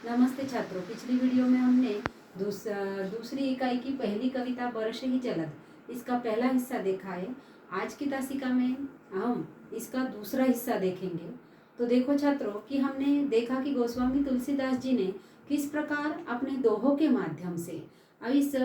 नमस्ते छात्रों। पिछली वीडियो में हमने दूसरी इकाई की पहली कविता बरस ही चलत इसका पहला हिस्सा देखा है। आज की तासिका में हम इसका दूसरा हिस्सा देखेंगे। तो देखो छात्रों कि हमने देखा कि गोस्वामी तुलसीदास जी ने किस प्रकार अपने दोहों के माध्यम से इस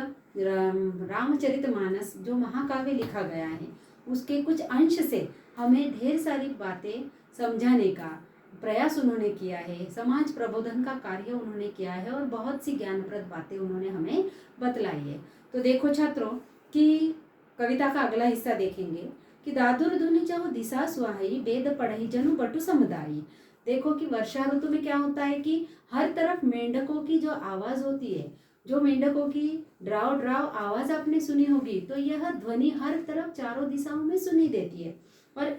रामचरितमानस जो महाकाव्य लिखा गया है उसके कुछ अंश से हमें ढेर सारी बातें समझाने का प्रयास उन्होंने किया है। समाज प्रबोधन का कार्य उन्होंने किया है और बहुत सी ज्ञानप्रद बातें उन्होंने हमें बतलाई है। तो देखो छात्रों कि कविता का अगला हिस्सा देखेंगे कि दादुर धुनि चाहो दिशा सुहाई वेद पढ़ई जनु बटु समुदायी। देखो कि वर्षा ऋतु में क्या होता है कि हर तरफ मेंढकों की जो आवाज होती है, जो मेंढकों की ड्राव ड्राव आवाज आपने सुनी होगी, तो यह ध्वनि हर तरफ चारों दिशाओं में सुनी देती है। और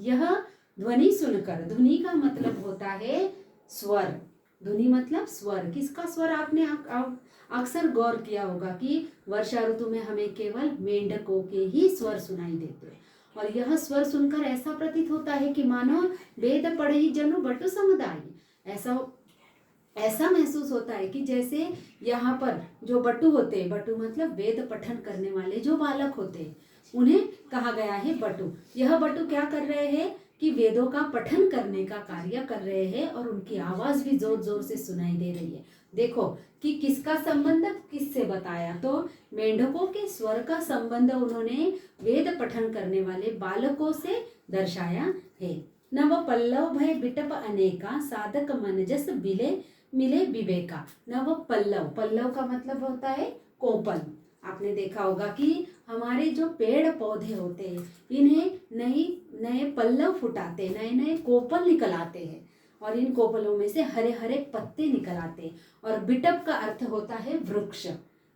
यह ध्वनि सुनकर, ध्वनि का मतलब होता है स्वर। ध्वनि मतलब स्वर। किसका स्वर? आपने अक्सर गौर किया होगा कि वर्षा ऋतु में हमें केवल मेंढकों के ही स्वर सुनाई देते हैं और यह स्वर सुनकर ऐसा प्रतीत होता है कि मानो वेद पढ़ई जनु बटु समुदायी। ऐसा महसूस होता है कि जैसे यहाँ पर जो बटु होते हैं, बटु मतलब वेद पठन करने वाले जो बालक होते हैं, उन्हें कहा गया है बटु। यह बटु क्या कर रहे हैं कि वेदों का पठन करने का कार्य कर रहे हैं और उनकी आवाज भी जोर जोर से सुनाई दे रही है। देखो कि किसका संबंध किससे बताया, तो मेंढकों के स्वर का संबंध उन्होंने वेद पठन करने वाले बालकों से दर्शाया है। नव पल्लव भय बिटप अनेका साधक मन जस बिले मिले विवेका। नव पल्लव, पल्लव का मतलब होता है कोपल। आपने देखा होगा कि हमारे जो पेड़ पौधे होते हैं इन्हें नए पल्लव फुटाते, नए नए कोपल निकल आते हैं और इन कोपलों में से हरे हरे पत्ते निकल आते हैं। और बिटप का अर्थ होता है वृक्ष।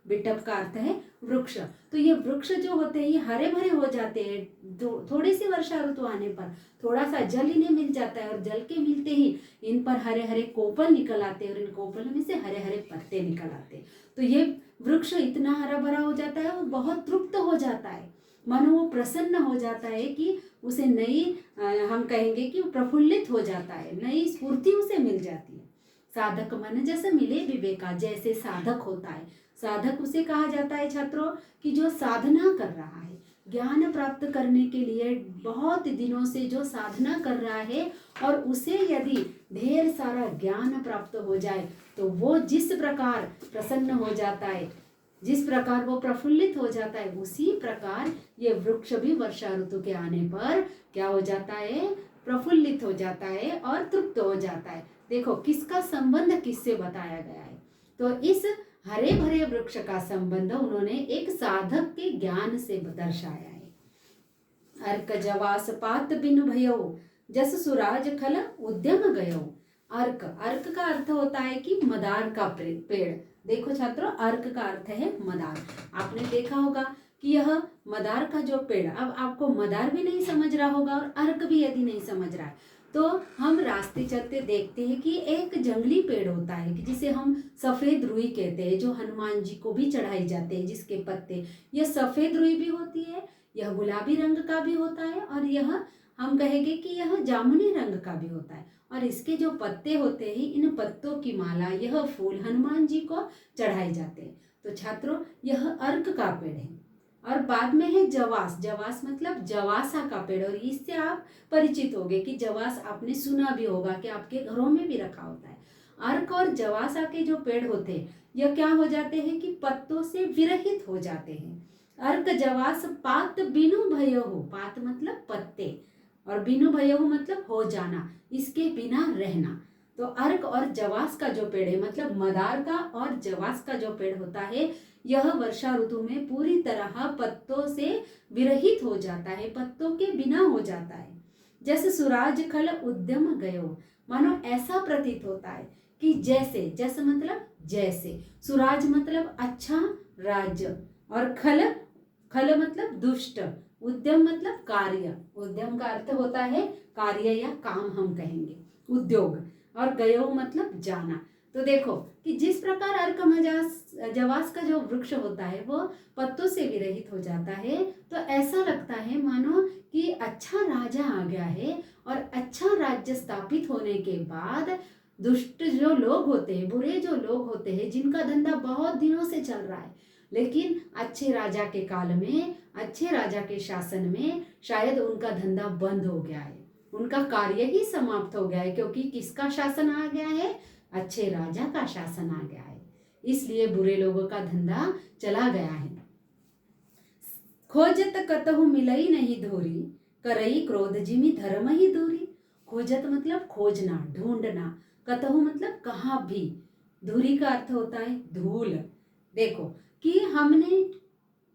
बिटप का अर्थ है वृक्ष। तो ये वृक्ष जो होते हैं ये हरे भरे हो जाते हैं। थोड़ी सी वर्षा ऋतु आने पर थोड़ा सा जल इन्हें मिल जाता है और जल के मिलते ही इन पर हरे हरे कोपल निकल आते हैं और इन कोपलों में से हरे हरे पत्ते निकल आते हैं। तो ये वृक्ष इतना हरा भरा हो जाता है, वो बहुत तृप्त हो जाता है, मन वो प्रसन्न हो जाता है कि उसे नई, हम कहेंगे कि प्रफुल्लित हो जाता है, नई स्फूर्ति उसे मिल जाती है। साधक मन जैसे मिले विवेका, जैसे साधक होता है, साधक उसे कहा जाता है छात्रों कि जो साधना कर रहा है, ज्ञान प्राप्त करने के लिए बहुत दिनों से जो साधना कर रहा है और उसे यदि ढेर सारा ज्ञान प्राप्त हो जाए तो वो जिस प्रकार प्रसन्न हो जाता है, जिस प्रकार वो प्रफुल्लित हो जाता है, उसी प्रकार ये वृक्ष भी वर्षा ऋतु के आने पर क्या हो जाता है? प्रफुल्लित हो जाता है और तृप्त हो जाता है। देखो किसका संबंध किससे बताया गया है, तो इस हरे भरे वृक्ष का संबंध उन्होंने एक साधक के ज्ञान से दर्शाया है। अर्क जवास पात बिनु भयो जस सुराज खल उद्यम गयो। अर्क, अर्क का अर्थ होता है कि मदार का पेड़। देखो छात्रों, अर्क का अर्थ है मदार। आपने देखा होगा कि यह मदार का जो पेड़, अब आपको मदार भी नहीं समझ रहा होगा और अर्क भी यदि नहीं समझ रहा है तो हम रास्ते चलते देखते हैं कि एक जंगली पेड़ होता है कि जिसे हम सफेद रुई कहते हैं, जो हनुमान जी को भी चढ़ाई जाते हैं, जिसके पत्ते, यह सफेद रुई भी होती है, यह गुलाबी रंग का भी होता है और यह हम कहेंगे कि यह जामुनी रंग का भी होता है और इसके जो पत्ते होते हैं, इन पत्तों की माला, यह फूल हनुमान जी को चढ़ाए जाते हैं। तो छात्रों यह अर्क का पेड़ है। और बाद में है जवास। जवास मतलब जवासा का पेड़, और इससे आप परिचित होंगे कि जवास आपने सुना भी होगा कि आपके घरों में भी रखा होता है। अर्क और जवासा के जो पेड़ होते हैं यह क्या हो जाते हैं कि पत्तों से विरहित हो जाते हैं। अर्क जवास पात बिनु भयो, पात मतलब पत्ते और बिनु भयो मतलब हो जाना, इसके बिना रहना। तो अर्क और जवास का जो पेड़ है, मतलब मदार का और जवास का जो पेड़ होता है, यह वर्षा ऋतु में पूरी तरह पत्तों से विरहित हो जाता है, पत्तों के बिना हो जाता है। जैसे सुराज खल उद्यम गयो, मानो ऐसा प्रतीत होता है कि जैसे, जैसे मतलब जैसे, सुराज मतलब अच्छा राज्य और खल, खल मतलब दुष्ट, उद्यम मतलब कार्य, उद्यम का अर्थ होता है कार्य या काम हम कहेंगे, उद्योग, और गयो मतलब जाना। तो देखो कि जिस प्रकार अर्क जवास का जो वृक्ष होता है वो पत्तों से विरहित हो जाता है, तो ऐसा लगता है मानो कि अच्छा राजा आ गया है और अच्छा राज्य स्थापित होने के बाद दुष्ट जो लोग होते हैं, बुरे जो लोग होते हैं, जिनका धंधा बहुत दिनों से चल रहा है, लेकिन अच्छे राजा के काल में, अच्छे राजा के शासन में शायद उनका धंधा बंद हो गया है, उनका कार्य ही समाप्त हो गया है, क्योंकि किसका शासन आ गया है? अच्छे राजा का शासन आ गया है। इसलिए बुरे लोगों का धंधा चला गया है। खोजत कतहु मिलई नहीं धोरी, करई क्रोध जिमि धर्म ही दूरी। खोजत मतलब खोजना, ढूंढना, कतहु मतलब कहाँ भी, धूरी का अर्थ होता है धूल। देखो कि हमने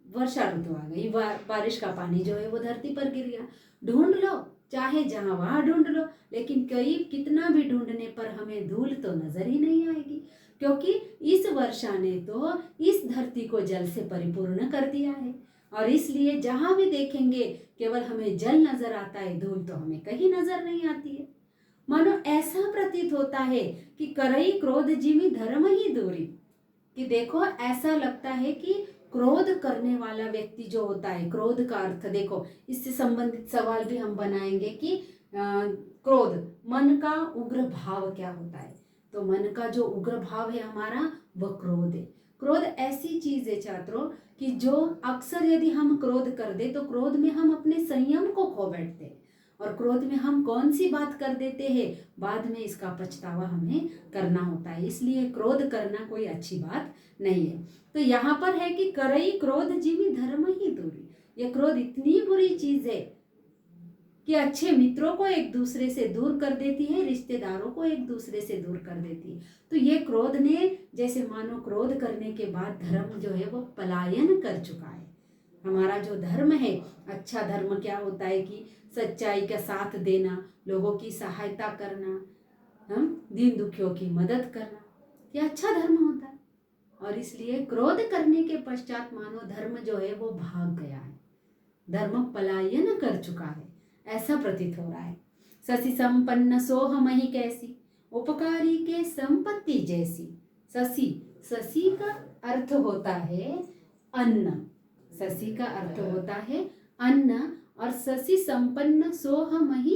वर्षा ऋतु आ गई, बारिश का पानी जो है वो धरती पर गिर गया, ढूंढ लो चाहे जहां वहां ढूंढ लो, लेकिन कई कितना भी ढूंढने पर हमें धूल तो नजर ही नहीं आएगी, क्योंकि इस वर्षा ने तो इस धरती को जल से परिपूर्ण कर दिया है। और इसलिए जहां भी देखेंगे केवल हमें जल नजर आता है, धूल तो हमें कहीं नजर नहीं आती है। मानो ऐसा प्रतीत होता है कि करई क्रोध जिमि धर्म ही दूरी, कि देखो ऐसा लगता है कि क्रोध करने वाला व्यक्ति जो होता है, क्रोध का अर्थ देखो, इससे संबंधित सवाल भी हम बनाएंगे कि क्रोध, मन का उग्र भाव क्या होता है? तो मन का जो उग्र भाव है हमारा, वह क्रोध है। क्रोध ऐसी चीज है छात्रों कि जो अक्सर यदि हम क्रोध कर दे तो क्रोध में हम अपने संयम को खो बैठते हैं, और क्रोध में हम कौन सी बात कर देते हैं, बाद में इसका पछतावा हमें करना होता है। इसलिए क्रोध करना कोई अच्छी बात नहीं है। तो यहाँ पर है कि करई क्रोध जिमि धर्म ही दूरी। ये क्रोध इतनी बुरी चीज है कि अच्छे मित्रों को एक दूसरे से दूर कर देती है, रिश्तेदारों को एक दूसरे से दूर कर देती है। तो ये क्रोध ने जैसे मानो क्रोध करने के बाद धर्म जो है वो पलायन कर चुका है। हमारा जो धर्म है, अच्छा धर्म क्या होता है कि सच्चाई का साथ देना, लोगों की सहायता करना, हम दीन दुखियों की मदद करना, ये अच्छा धर्म होता है। और इसलिए क्रोध करने के पश्चात मानो धर्म जो है वो भाग गया है, धर्म पलायन कर चुका है, ऐसा प्रतीत हो रहा है। शशि संपन्न सोह मही कैसी, उपकारी के संपत्ति जैसी। शशि, शशि का अर्थ होता है अन्न, शशि का अर्थ होता है अन्न, और शशि संपन्न सोह मही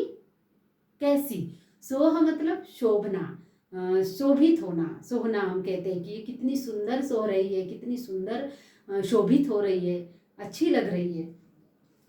कैसी। सोह मतलब शोभना, शोभित होना, सोहना हम कहते हैं कि ये कितनी सुंदर सो रही है, कितनी सुंदर शोभित हो रही है, अच्छी लग रही है।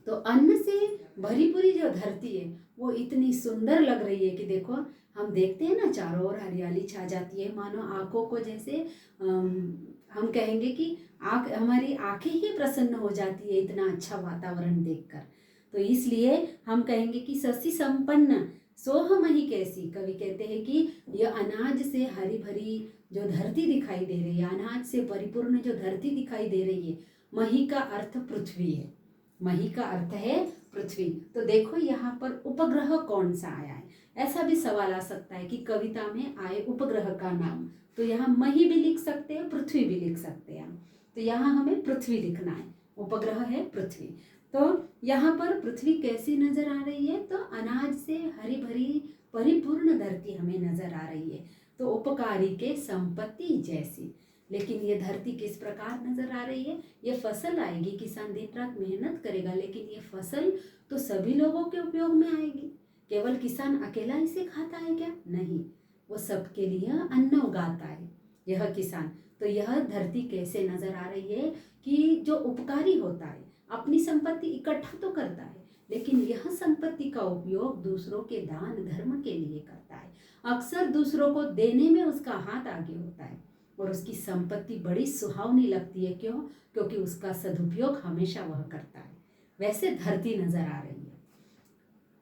तो अन्न से भरी पूरी जो धरती है वो इतनी सुंदर लग रही है कि देखो, हम देखते हैं ना चारों ओर हरियाली छा जाती है, मानो आंखों को जैसे हम कहेंगे कि हमारी आंखें ही प्रसन्न हो जाती है इतना अच्छा वातावरण देखकर। तो इसलिए हम कहेंगे कि शशि संपन्न सोह मही कैसी। कवि कहते हैं कि यह अनाज से हरी भरी जो धरती दिखाई दे रही है, अनाज से परिपूर्ण जो धरती दिखाई दे रही है, मही का अर्थ पृथ्वी है, मही का अर्थ है पृथ्वी। तो देखो यहाँ पर उपग्रह कौन सा आया है, ऐसा भी सवाल आ सकता है कि कविता में आए उपग्रह का नाम, तो यहाँ मही भी लिख सकते हैं, पृथ्वी भी लिख सकते हैं। तो यहाँ हमें पृथ्वी लिखना है, उपग्रह है पृथ्वी। तो यहाँ पर पृथ्वी कैसी नजर आ रही है, तो अनाज से हरी भरी परिपूर्ण धरती हमें नजर आ रही है। तो उपकारी के संपत्ति जैसी, लेकिन ये धरती किस प्रकार नजर आ रही है, ये फसल आएगी, किसान दिन रात मेहनत करेगा, लेकिन ये फसल तो सभी लोगों के उपयोग में आएगी। केवल किसान अकेला इसे खाता है क्या? नहीं, वो सबके लिए अन्न उगाता है यह किसान। तो यह धरती कैसे नजर आ रही है कि जो उपकारी होता है अपनी संपत्ति इकट्ठा तो करता है, लेकिन यह संपत्ति का उपयोग दूसरों के दान धर्म के लिए करता है। अक्सर दूसरों को देने में उसका हाथ आगे होता है और उसकी संपत्ति बड़ी सुहावनी लगती है। क्यों? क्योंकि उसका सदुपयोग हमेशा वह करता है। वैसे धरती नजर आ रही है।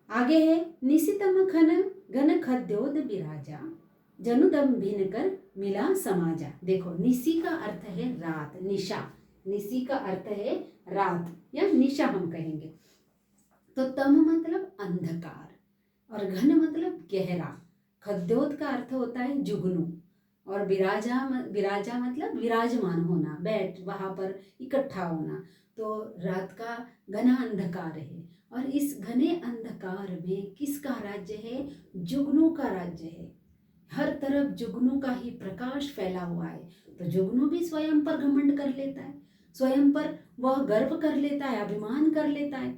आगे है निशितम घन घन खद्योद विराजा, जनुदम भिन कर मिला समाजा। देखो, निशी का अर्थ है रात, निशा, निशी का अर्थ है रात या निशा हम कहेंगे। तो तम मतलब अंधकार और घन मतलब गहरा, खद्योत का अर्थ होता है जुगनू, और विराजा मतलब विराजमान होना, बैठ वहां पर इकट्ठा होना। तो रात का घना अंधकार है, और इस घने अंधकार में किसका राज्य है? जुगनू का राज्य है। हर तरफ जुगनू का ही प्रकाश फैला हुआ है। तो जुगनू भी स्वयं पर घमंड कर लेता है, स्वयं पर वह गर्व कर लेता है, अभिमान कर लेता है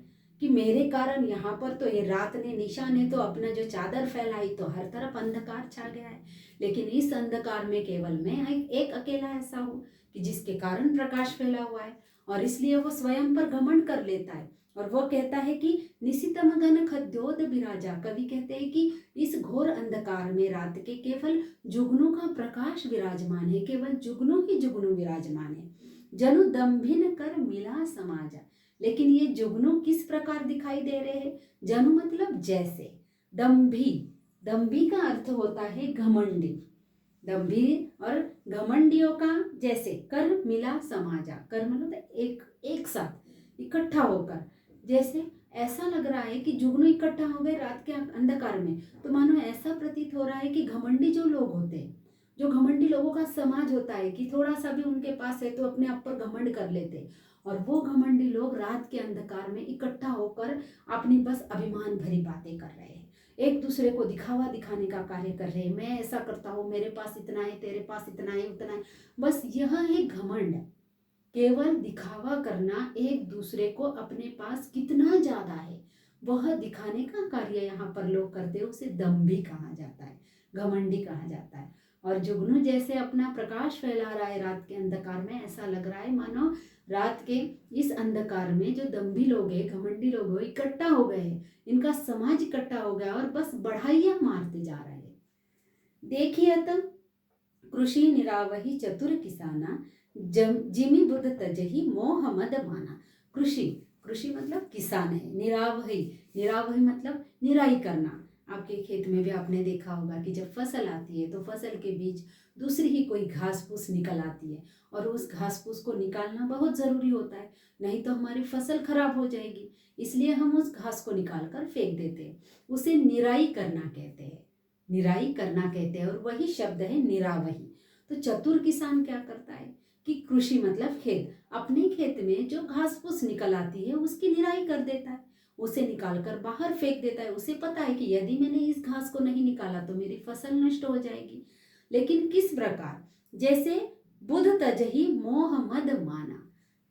कि मेरे कारण यहाँ पर तो ये रात ने निशा ने तो अपना जो चादर फैलाई तो हर तरफ अंधकार छा गया है, लेकिन इस अंधकार में केवल मैं एक अकेला ऐसा हूँ कि जिसके कारण प्रकाश फैला हुआ है। और इसलिए वो स्वयं पर घमंड कर लेता है और वो कहता है कि निशितम घन खद्योत विराजा। कवि कहते हैं कि इस घोर अंधकार में रात के केवल जुगनू का प्रकाश विराजमान है, केवल जुगनू ही जुगनू विराजमान है। जनु दम्भिन कर मिला समाजा। लेकिन ये जुगनू किस प्रकार दिखाई दे रहे हैं? जनु मतलब जैसे, दम्भी, दम्भी का अर्थ होता है घमंडी, दम्भी और घमंडियों का जैसे, कर मिला समाजा, कर मतलब एक साथ इकट्ठा होकर, जैसे ऐसा लग रहा है कि जुगनू इकट्ठा हो गए रात के अंधकार में, तो मानो ऐसा प्रतीत हो रहा है कि घमंडी जो लोग होते हैं, जो घमंडी लोगों का समाज होता है कि थोड़ा सा भी उनके पास है तो अपने आप पर घमंड कर लेते हैं, और वो घमंडी लोग रात के अंधकार में इकट्ठा होकर अपनी बस अभिमान भरी बातें कर रहे हैं, एक दूसरे को दिखावा दिखाने का कार्य कर रहे हैं। मैं ऐसा करता हूँ, मेरे पास इतना है, तेरे पास इतना है, उतना है, बस यह है घमंड, केवल दिखावा करना, एक दूसरे को अपने पास कितना ज्यादा है वह दिखाने का कार्य यहाँ पर लोग करते हैं, उसे दम्भी कहा जाता है, घमंडी कहा जाता है। और जुगनू जैसे अपना प्रकाश फैला रहा है रात के अंधकार में, ऐसा लग रहा है मानो रात के इस अंधकार में जो दम्भी लोग हैं, घमंडी लोग हैं, इकट्ठा हो गए हैं, इनका समाज इकट्ठा हो गया और बस बढ़ाइयाँ मारते जा रहे हैं। देखिए तो कृषि निरावही चतुर किसाना, जिमि बुध तजही मोह मद माना। कृषि, कृषि मतलब किसान है, निरावही, निरावही मतलब निराई करना। आपके खेत में भी आपने देखा होगा कि जब फसल आती है तो फसल के बीच दूसरी ही कोई घास फूस निकल आती है, और उस घास फूस को निकालना बहुत ज़रूरी होता है, नहीं तो हमारी फसल खराब हो जाएगी, इसलिए हम उस घास को निकाल कर फेंक देते हैं, उसे निराई करना कहते हैं, निराई करना कहते हैं, और वही शब्द है निरावही। तो चतुर किसान क्या करता है कि कृषि मतलब खेत, अपने खेत में जो घास फूस निकल आती है उसकी निराई कर देता है, उसे निकालकर बाहर फेंक देता है। उसे पता है कि यदि मैंने इस घास को नहीं निकाला तो मेरी फसल नष्ट हो जाएगी। लेकिन किस प्रकार? जैसे बुध तजही मोह मद माना,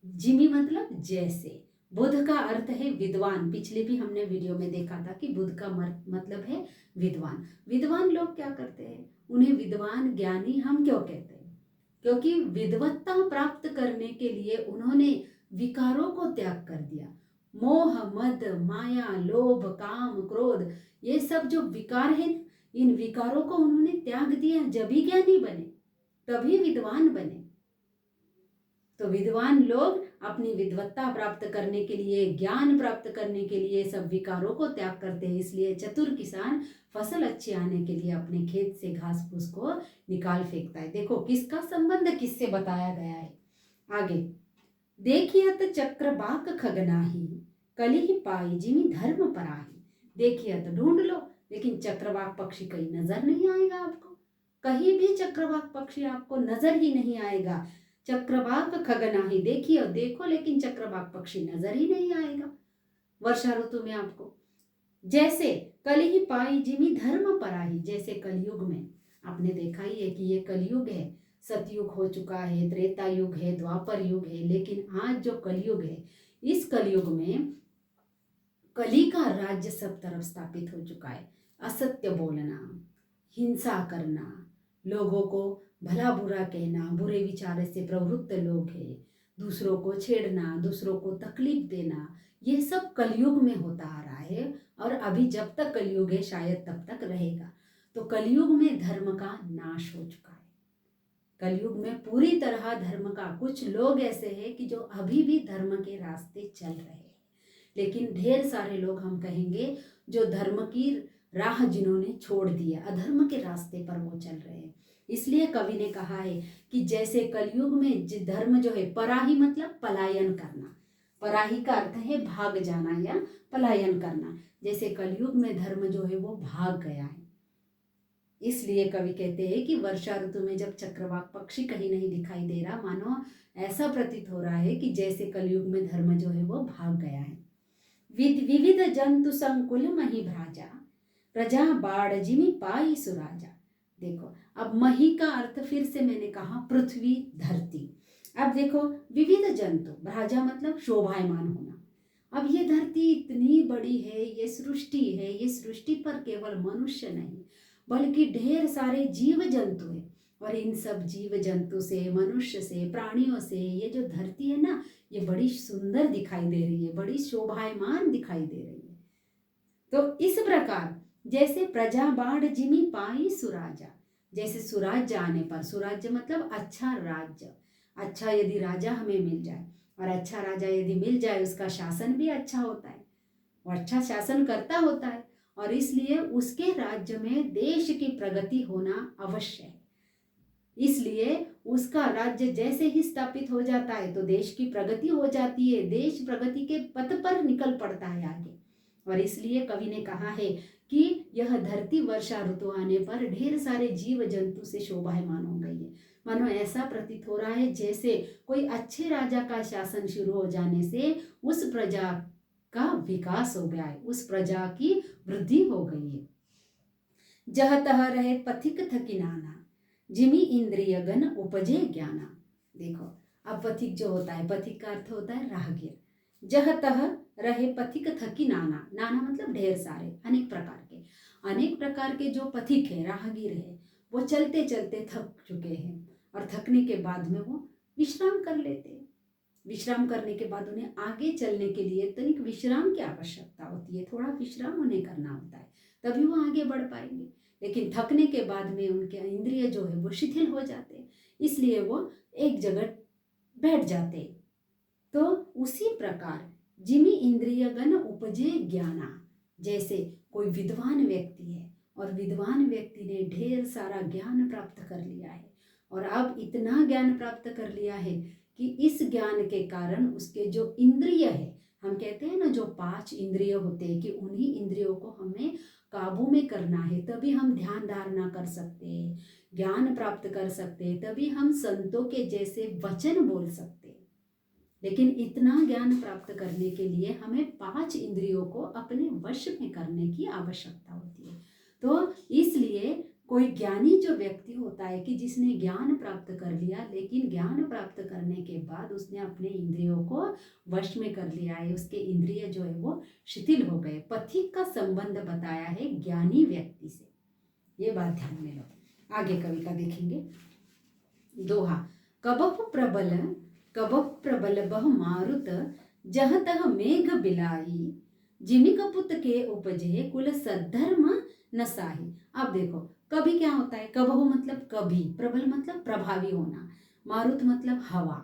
जिमी मतलब जैसे, बुध का अर्थ है विद्वान, पिछले भी हमने वीडियो में देखा था कि बुध का मतलब है विद्वान। विद्वान लोग क्या करते हैं? उन्हें विद्वान ज्ञानी हम क्यों कहते हैं? क्योंकि विद्वत्ता प्राप्त करने के लिए उन्होंने विकारों को त्याग कर दिया। मोह मद माया लोभ काम क्रोध, ये सब जो विकार है, इन विकारों को उन्होंने त्याग दिया, जब ही ज्ञानी बने, तभी विद्वान बने। तो विद्वान लोग अपनी विद्वत्ता प्राप्त करने के लिए, ज्ञान प्राप्त करने के लिए सब विकारों को त्याग करते हैं। इसलिए चतुर किसान फसल अच्छी आने के लिए अपने खेत से घास फूस को निकाल फेंकता है। देखो किसका संबंध किससे बताया गया है आगे। देखिए तो चक्रवाक खगनाही, कली पाई जिमी धर्म पराही। देखिए तो ढूंढ लो, लेकिन चक्रवाक पक्षी कहीं नजर नहीं आएगा आपको, कहीं भी चक्रवाक पक्षी आपको नजर ही नहीं आएगा। चक्रवाक खगनाही, देखिए और देखो, लेकिन चक्रवाक पक्षी नजर ही नहीं आएगा वर्षा ऋतु में आपको। जैसे कली पाई जिमी धर्म पराही, जैसे कलयुग में आपने देखा ही है कि ये कलयुग है, सतयुग हो चुका है, त्रेता युग है, द्वापर युग है, लेकिन आज जो कलयुग है, इस कलयुग में कली का राज्य सब तरफ स्थापित हो चुका है। असत्य बोलना, हिंसा करना, लोगों को भला बुरा कहना, बुरे विचार से प्रवृत्त लोग हैं, दूसरों को छेड़ना, दूसरों को तकलीफ देना, ये सब कलयुग में होता आ रहा है, और अभी जब तक कलयुग है शायद तब तक रहेगा। तो कलयुग में धर्म का नाश हो चुका है, कलयुग में पूरी तरह धर्म का, कुछ लोग ऐसे हैं कि जो अभी भी धर्म के रास्ते चल रहे हैं, लेकिन ढेर सारे लोग हम कहेंगे जो धर्म की राह जिन्होंने छोड़ दिया, अधर्म के रास्ते पर वो चल रहे हैं। इसलिए कवि ने कहा है कि जैसे कलयुग में धर्म जो है, पराही मतलब पलायन करना, पराही का अर्थ है भाग जाना या पलायन करना, जैसे कलयुग में धर्म जो है वो भाग गया है। इसलिए कवि कहते हैं कि वर्षा ऋतु में जब चक्रवाक पक्षी कहीं नहीं दिखाई दे रहा, मानो ऐसा प्रतीत हो रहा है कि जैसे कलयुग में धर्म जो है वो भाग गया है। विविध जंतु संकुल मही भ्राजा, प्रजा बाढ़ जिमी पाई सुराजा। देखो अब मही का अर्थ फिर से मैंने कहा पृथ्वी धरती। अब देखो विविध जंतु, भ्राजा मतलब शोभायमान होना, अब ये धरती इतनी बड़ी है, ये सृष्टि है, ये सृष्टि पर केवल मनुष्य नहीं बल्कि ढेर सारे जीव जंतु हैं। और इन सब जीव जंतु से, मनुष्य से, प्राणियों से ये जो धरती है ना, ये बड़ी सुंदर दिखाई दे रही है, बड़ी शोभायमान दिखाई दे रही है। तो इस प्रकार जैसे प्रजा बाढ़ जिमी पाई सुराजा, जैसे सुराज्य आने पर, सुराज्य मतलब अच्छा राज्य, अच्छा यदि राजा हमें मिल जाए, और अच्छा राजा यदि मिल जाए उसका शासन भी अच्छा होता है, और अच्छा शासन करता होता है, और इसलिए उसके राज्य में देश की प्रगति होना अवश्य है। इसलिए उसका राज्य जैसे ही स्थापित हो जाता है तो देश की प्रगति हो जाती है, देश प्रगति के पथ पर निकल पड़ता है आगे। और इसलिए कवि ने कहा है कि यह धरती वर्षा ऋतु आने पर ढेर सारे जीव जंतु से शोभायमान हो गई है। मानो ऐसा प्रतीत हो रहा है जैसे कोई अच्छे राजा का शासन शुरू हो जाने से उस प्रजा का विकास हो गया है, उस प्रजा की वृद्धि हो गई है। जह तह रहे पथिक थकी नाना, जिमी इंद्रिय गण उपजे ज्ञाना। देखो, अब पथिक जो होता है, पथिक का अर्थ होता है राहगीर। जह तह रहे पथिक थकी नाना, नाना मतलब ढेर सारे, अनेक प्रकार के जो पथिक है, राहगीर है, वो चलते चलते थक चुके हैं, और थकने के बाद में वो विश्राम कर लेते हैं। विश्राम करने के बाद उन्हें आगे चलने के लिए तनिक विश्राम की आवश्यकता होती है, थोड़ा विश्राम उन्हें करना होता है, तभी वो आगे बढ़ पाएंगे। लेकिन थकने के बाद में उनके इंद्रिय जो है वो शिथिल हो जाते हैं, इसलिए वो एक जगह बैठ जाते हैं। तो उसी प्रकार जिमी इंद्रियगण उपजे ज्ञाना, जैसे कोई विद्वान व्यक्ति है और विद्वान व्यक्ति ने ढेर सारा ज्ञान प्राप्त कर लिया है, और अब इतना ज्ञान प्राप्त कर लिया है कि इस ज्ञान के कारण उसके जो इंद्रिय है, हम कहते हैं ना जो 5 इंद्रिय होते हैं, कि उन्हीं इंद्रियों को हमें काबू में करना है, तभी हम ध्यान धारणा कर सकते हैं, ज्ञान प्राप्त कर सकते हैं, तभी हम संतों के जैसे वचन बोल सकते हैं। लेकिन इतना ज्ञान प्राप्त करने के लिए हमें 5 इंद्रियों को अपने वश में करने की आवश्यकता होती है। तो इसलिए कोई ज्ञानी जो व्यक्ति होता है कि जिसने ज्ञान प्राप्त कर लिया, लेकिन ज्ञान प्राप्त करने के बाद उसने अपने इंद्रियों को वश में कर लिया है, उसके इंद्रिय जो है वो शिथिल हो गए। पथिक का संबंध बताया है ज्ञानी व्यक्ति से, ये बात ध्यान में लो। आगे कवि का देखेंगे। दोहा, कबहु प्रबल बह मारुत, जह तह मेघ बिलाई, जिमी कपुत के उपजे कुल सद्धर्म नसाही। अब देखो, कभी क्या होता है, कबहु मतलब कभी, प्रबल मतलब प्रभावी होना, मारुत मतलब हवा।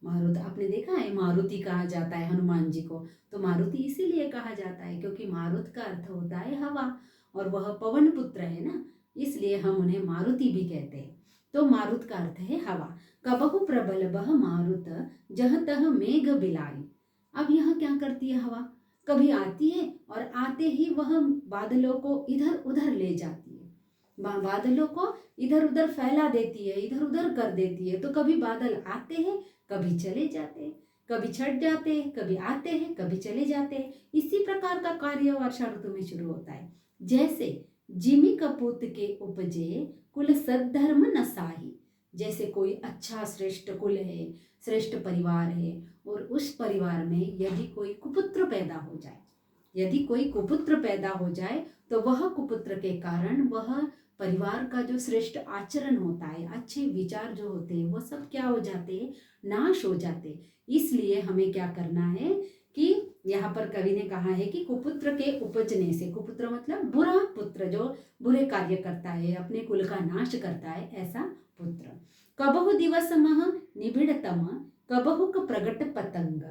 मारुत आपने देखा है, मारुति कहा जाता है हनुमान जी को, तो मारुति इसीलिए कहा जाता है क्योंकि मारुत का अर्थ होता है हवा, और वह पवन पुत्र है ना, इसलिए हम उन्हें मारुति भी कहते हैं। तो मारुत का अर्थ है हवा। कबहु प्रबल बह मारुत, जह तह मेघ बिलाई। अब यह क्या करती है हवा, कभी आती है और आते ही वह बादलों को इधर उधर ले जाती है, बादलों को इधर उधर फैला देती है, इधर उधर कर देती है। तो कभी बादल आते हैं, कभी चले जाते हैं, कभी छट जाते हैं, कभी आते हैं, कभी चले जाते हैं। इसी प्रकार का कार्य वर्षा ऋतु में शुरू होता है। जैसे जिमी कपूत के उपजे कुल सद्धर्म नसाही, जैसे कोई अच्छा श्रेष्ठ कुल है, श्रेष्ठ परिवार है, और उस परिवार में यदि कोई कुपुत्र पैदा हो जाए, यदि कोई कुपुत्र पैदा हो जाए तो वह कुपुत्र के कारण वह परिवार का जो श्रेष्ठ आचरण होता है, अच्छे विचार जो होते हैं, वो सब क्या हो जाते हैं, नाश हो जाते। इसलिए हमें क्या करना है कि यहाँ पर कवि ने कहा है कि कुपुत्र के उपजने से, कुपुत्र मतलब बुरा पुत्र, जो बुरे कार्य करता है, अपने कुल का नाश करता है, ऐसा पुत्र। कबहु दिवस मह निबिड़तम, कबहुक प्रगट पतंग,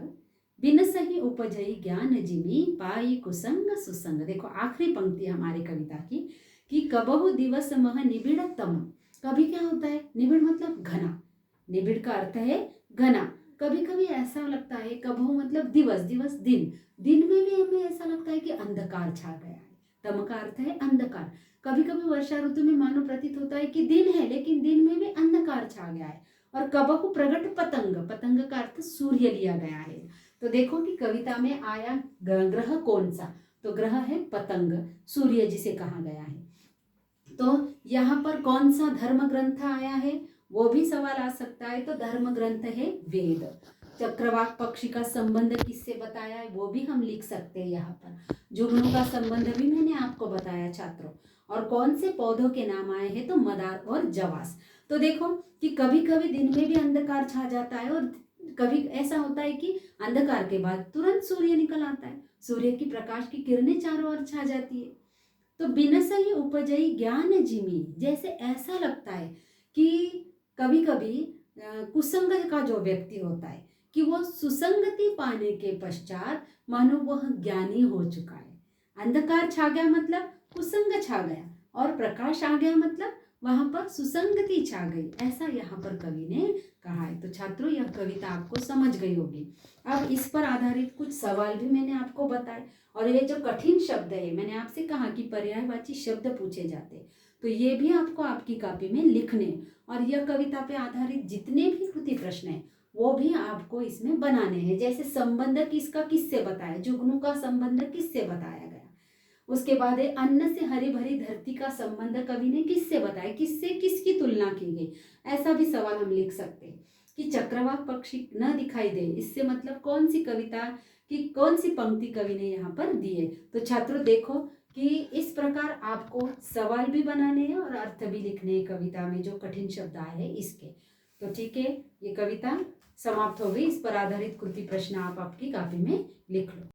बिन सही उपजई ज्ञान जिमी पाई कुसंग सुसंग। देखो आखिरी पंक्ति हमारे कविता की, कि कबहु दिवस मह निबिड़तम, कभी क्या होता है, निबिड़ मतलब घना, निबिड़ का अर्थ है घना। कभी कभी ऐसा लगता है, कबहु मतलब दिवस, दिवस दिन, दिन में भी हमें ऐसा लगता है कि अंधकार छा गया है, तम का अर्थ है अंधकार। कभी कभी वर्षा ऋतु में मानो प्रतीत होता है कि दिन है, लेकिन दिन में भी अंधकार छा गया है। और कबहु प्रगट पतंग, पतंग का अर्थ सूर्य लिया गया है। तो देखो कि कविता में आया ग्रह कौन सा, तो ग्रह है पतंग, सूर्य जिसे कहा गया है। तो यहाँ पर कौन सा धर्म ग्रंथ आया है, वो भी सवाल आ सकता है। तो धर्म ग्रंथ है वेद। चक्रवाक पक्षी का संबंध किससे बताया है वो भी हम लिख सकते हैं यहाँ पर। जुगनू का संबंध भी मैंने आपको बताया छात्रों। और कौन से पौधों के नाम आए हैं तो मदार और जवास। तो देखो कि कभी कभी दिन में भी अंधकार छा जाता है और कभी ऐसा होता है कि अंधकार के बाद तुरंत सूर्य निकल आता है, सूर्य की प्रकाश की किरणें चारों ओर छा जाती है। तो बिनसई उपजई ज्ञान जिमी, जैसे ऐसा लगता है कि कभी कभी कुसंग का जो व्यक्ति होता है कि वो सुसंगति पाने के पश्चात मानो वह ज्ञानी हो चुका है। अंधकार छा गया मतलब कुसंग छा गया, और प्रकाश आ गया मतलब वहां पर सुसंगति छा गई, ऐसा यहाँ पर कवि ने कहा है। तो छात्रों यह कविता आपको समझ गई होगी। अब इस पर आधारित कुछ सवाल भी मैंने आपको बताए। और ये जो कठिन शब्द है, मैंने आपसे कहा कि पर्यायवाची शब्द पूछे जाते, तो ये भी आपको आपकी कॉपी में लिखने, और यह कविता पे आधारित जितने भी कृति प्रश्न है वो भी आपको इसमें बनाने हैं। जैसे संबंध किसका किससे बताया, जुगनू का संबंध किससे बताया गया। उसके बाद है अन्न से हरी भरी धरती का संबंध कवि ने किससे बताया, किससे किसकी तुलना की गई। ऐसा भी सवाल हम लिख सकते हैं कि चक्रवाक पक्षी न दिखाई दे, इससे मतलब कौन सी कविता की कौन सी पंक्ति कवि ने यहाँ पर दी है। तो छात्रों देखो कि इस प्रकार आपको सवाल भी बनाने हैं और अर्थ भी लिखने हैं कविता में जो कठिन शब्द आए हैं इसके। तो ठीक है, ये कविता समाप्त हो गई। इस पर आधारित कृति प्रश्न आप आपकी कॉपी में लिख लो।